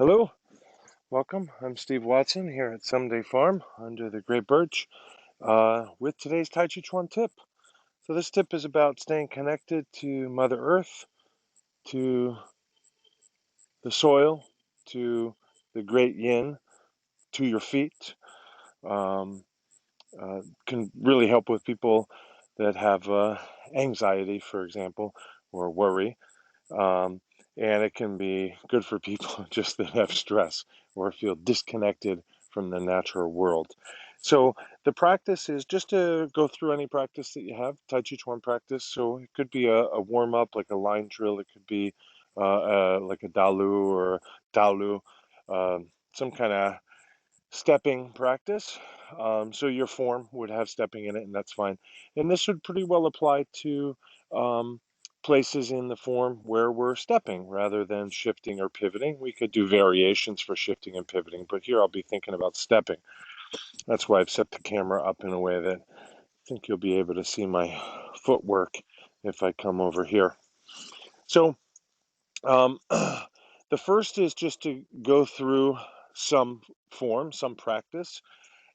Hello, welcome. I'm Steve Watson here at Someday Farm under the great birch with today's Tàijíquán Tip. So this tip is about staying connected to Mother Earth, to the soil, to the great yin, to your feet. Um, can really help with people that have anxiety, for example, or worry. Um, and it can be good for people just that have stress or feel disconnected from the natural world. So the practice is just to go through any practice that you have, Tai Chi Chuan practice. So it could be a warm up, like a line drill. It could be like a Dalu or Dalu, some kind of stepping practice. So your form would have stepping in it, and that's fine. And this would pretty well apply to um, places in the form where we're stepping rather than shifting or pivoting. We could do variations for shifting and pivoting, but here I'll be thinking about stepping. That's why I've set the camera up in a way that I think you'll be able to see my footwork if I come over here. So the first is just to go through some form, some practice,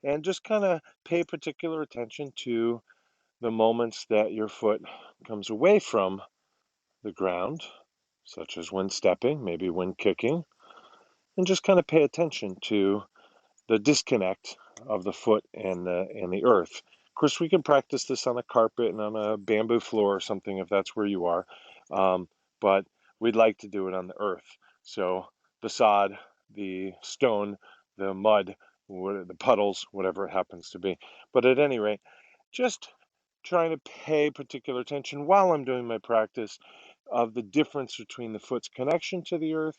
and just kind of pay particular attention to the moments that your foot comes away from the ground, such as when stepping, maybe when kicking, and just kind of pay attention to the disconnect of the foot and the earth. Of course, we can practice this on a carpet and on a bamboo floor or something if that's where you are, but we'd like to do it on the earth. So the sod, the stone, the mud, the puddles, whatever it happens to be. But at any rate, just trying to pay particular attention while I'm doing my practice of the difference between the foot's connection to the earth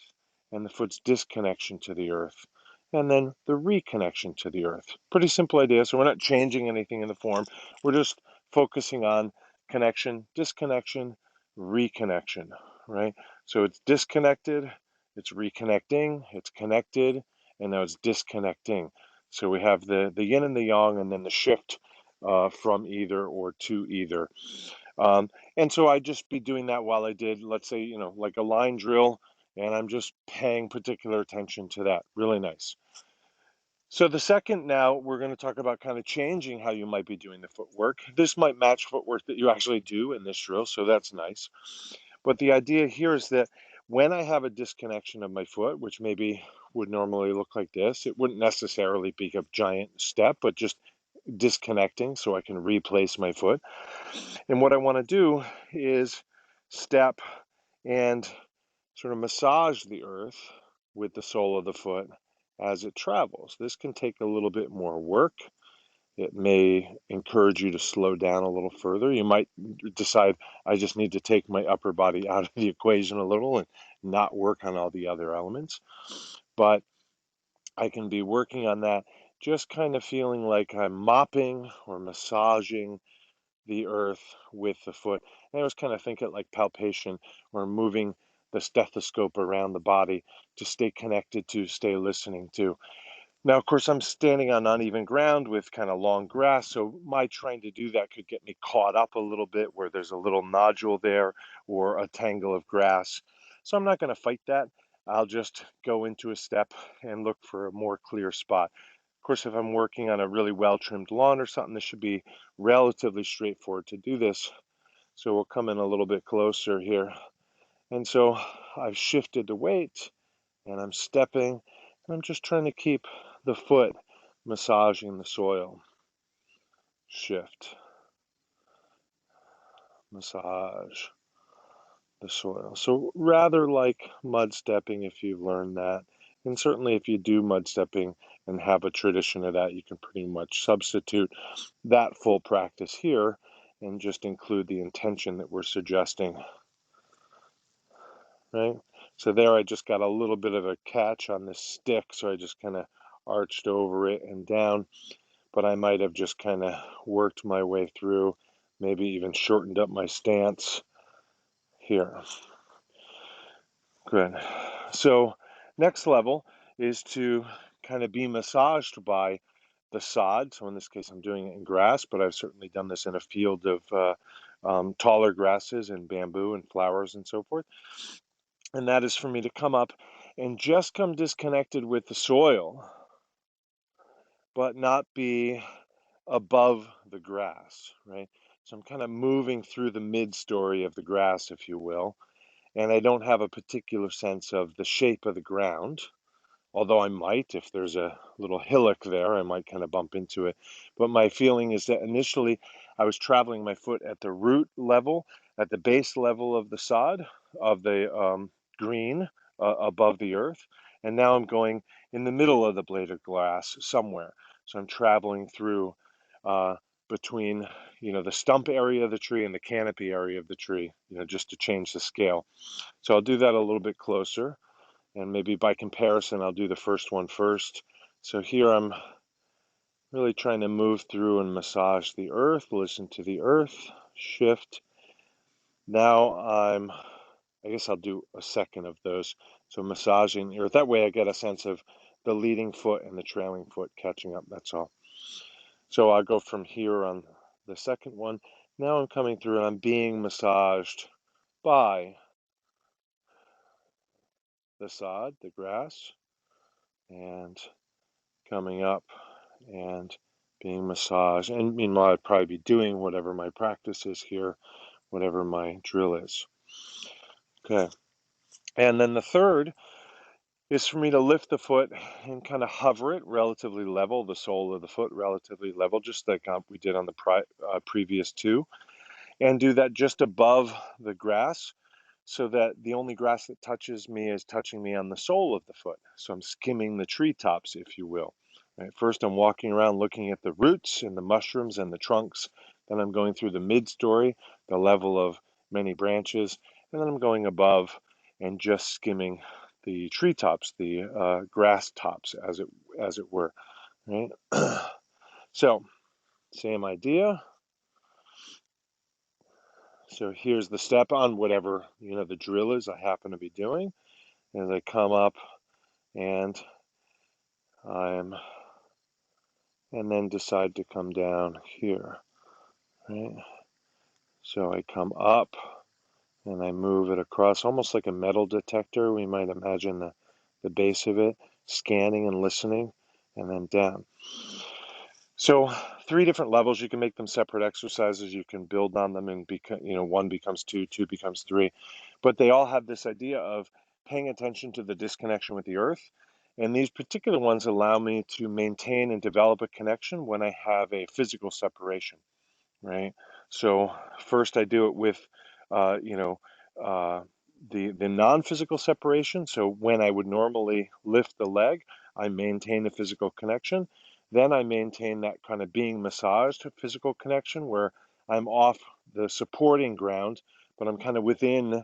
and the foot's disconnection to the earth, and then the reconnection to the earth. Pretty simple idea. So we're not changing anything in the form. We're just focusing on connection, disconnection, reconnection, right? So it's disconnected, it's reconnecting, it's connected, and now it's disconnecting. So we have the yin and the yang, and then the shift from either or to either. And so I'd just be doing that while I did, let's say, like a line drill, and I'm just paying particular attention to that. Really nice. So the second, now we're going to talk about kind of changing how you might be doing the footwork. This might match footwork that you actually do in this drill, so that's nice. But the idea here is that when I have a disconnection of my foot, which maybe would normally look like this, it wouldn't necessarily be a giant step, but just disconnecting so I can replace my foot. And what I want to do is step and sort of massage the earth with the sole of the foot as it travels. This can take a little bit more work. It may encourage you to slow down a little further. You might decide, I just need to take my upper body out of the equation a little and not work on all the other elements. But I can be working on that, just kind of feeling like I'm mopping or massaging the earth with the foot. And I always kind of think it like palpation or moving the stethoscope around the body to stay connected to, stay listening to. Now, of course, I'm standing on uneven ground with kind of long grass, so my trying to do that could get me caught up a little bit where there's a little nodule there or a tangle of grass. So I'm not going to fight that. I'll just go into a step and look for a more clear spot. Of course, if I'm working on a really well-trimmed lawn or something, this should be relatively straightforward to do this. So we'll come in a little bit closer here. And so I've shifted the weight and I'm stepping and I'm just trying to keep the foot massaging the soil. Shift, massage the soil. So rather like mud stepping if you've learned that. And certainly if you do mud stepping and have a tradition of that, you can pretty much substitute that full practice here and just include the intention that we're suggesting, right? So there I just got a little bit of a catch on this stick, so I just kind of arched over it and down, but I might have just kind of worked my way through, maybe even shortened up my stance here. Good. So next level is to kind of be massaged by the sod. So in this case, I'm doing it in grass, but I've certainly done this in a field of taller grasses and bamboo and flowers and so forth. And that is for me to come up and just come disconnected with the soil, but not be above the grass, right? So I'm kind of moving through the mid-story of the grass, if you will, and I don't have a particular sense of the shape of the ground. Although I might, if there's a little hillock there, I might kind of bump into it. But my feeling is that initially I was traveling my foot at the root level, at the base level of the sod, of the green above the earth. And now I'm going in the middle of the blade of grass somewhere. So I'm traveling through uh, between, the stump area of the tree and the canopy area of the tree, just to change the scale. So I'll do that a little bit closer. And maybe by comparison, I'll do the first one first. So here I'm really trying to move through and massage the earth, listen to the earth, shift. Now I guess I'll do a second of those. So massaging the earth. That way I get a sense of the leading foot and the trailing foot catching up. That's all. So I'll go from here on the second one. Now I'm coming through and I'm being massaged by the sod, the grass, and coming up and being massaged. And meanwhile, I'd probably be doing whatever my practice is here, whatever my drill is. Okay. And then the third is for me to lift the foot and kind of hover it relatively level, the sole of the foot relatively level, just like we did on the previous two, and do that just above the grass, so that the only grass that touches me is touching me on the sole of the foot. So I'm skimming the treetops, if you will. Right? First, I'm walking around looking at the roots and the mushrooms and the trunks. Then I'm going through the mid-story, the level of many branches. And then I'm going above and just skimming the treetops, the grass tops, as it were. Right? So, same idea. So here's the step on whatever, the drill is I happen to be doing. As I come up and I'm and then decide to come down here, right? So I come up and I move it across, almost like a metal detector. We might imagine the base of it, scanning and listening, and then down. So 3 different levels. You can make them separate exercises. You can build on them and one becomes two, two becomes three. But they all have this idea of paying attention to the disconnection with the earth. And these particular ones allow me to maintain and develop a connection when I have a physical separation, right? So first I do it with, you know, uh, the non-physical separation. So when I would normally lift the leg, I maintain a physical connection. Then I maintain that kind of being massaged physical connection where I'm off the supporting ground, but I'm kind of within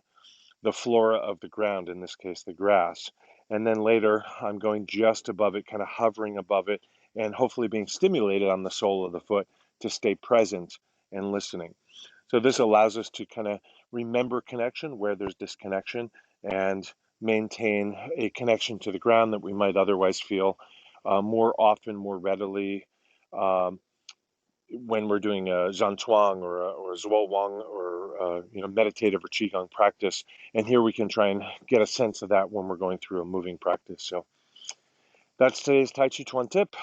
the flora of the ground, in this case, the grass. And then later, I'm going just above it, kind of hovering above it, and hopefully being stimulated on the sole of the foot to stay present and listening. So this allows us to kind of remember connection where there's disconnection and maintain a connection to the ground that we might otherwise feel more often, more readily, um, when we're doing a zhanchuang or a zhuowang or meditative or qigong practice. And here we can try and get a sense of that when we're going through a moving practice. So that's today's Tàijíquán tip.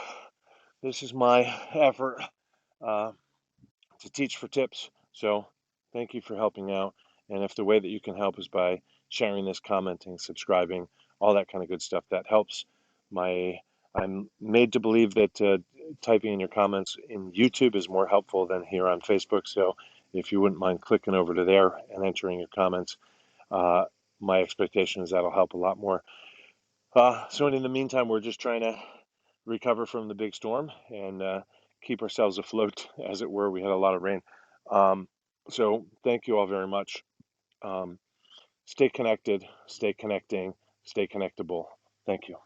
This is my effort uh, to teach for tips. So thank you for helping out. And if the way that you can help is by sharing this, commenting, subscribing, all that kind of good stuff, that helps. I'm made to believe that typing in your comments in YouTube is more helpful than here on Facebook. So if you wouldn't mind clicking over to there and entering your comments, uh, my expectation is that'll help a lot more. So in the meantime, we're just trying to recover from the big storm and keep ourselves afloat, as it were. We had a lot of rain. Um, so thank you all very much. Stay connected, stay connecting, stay connectable. Thank you.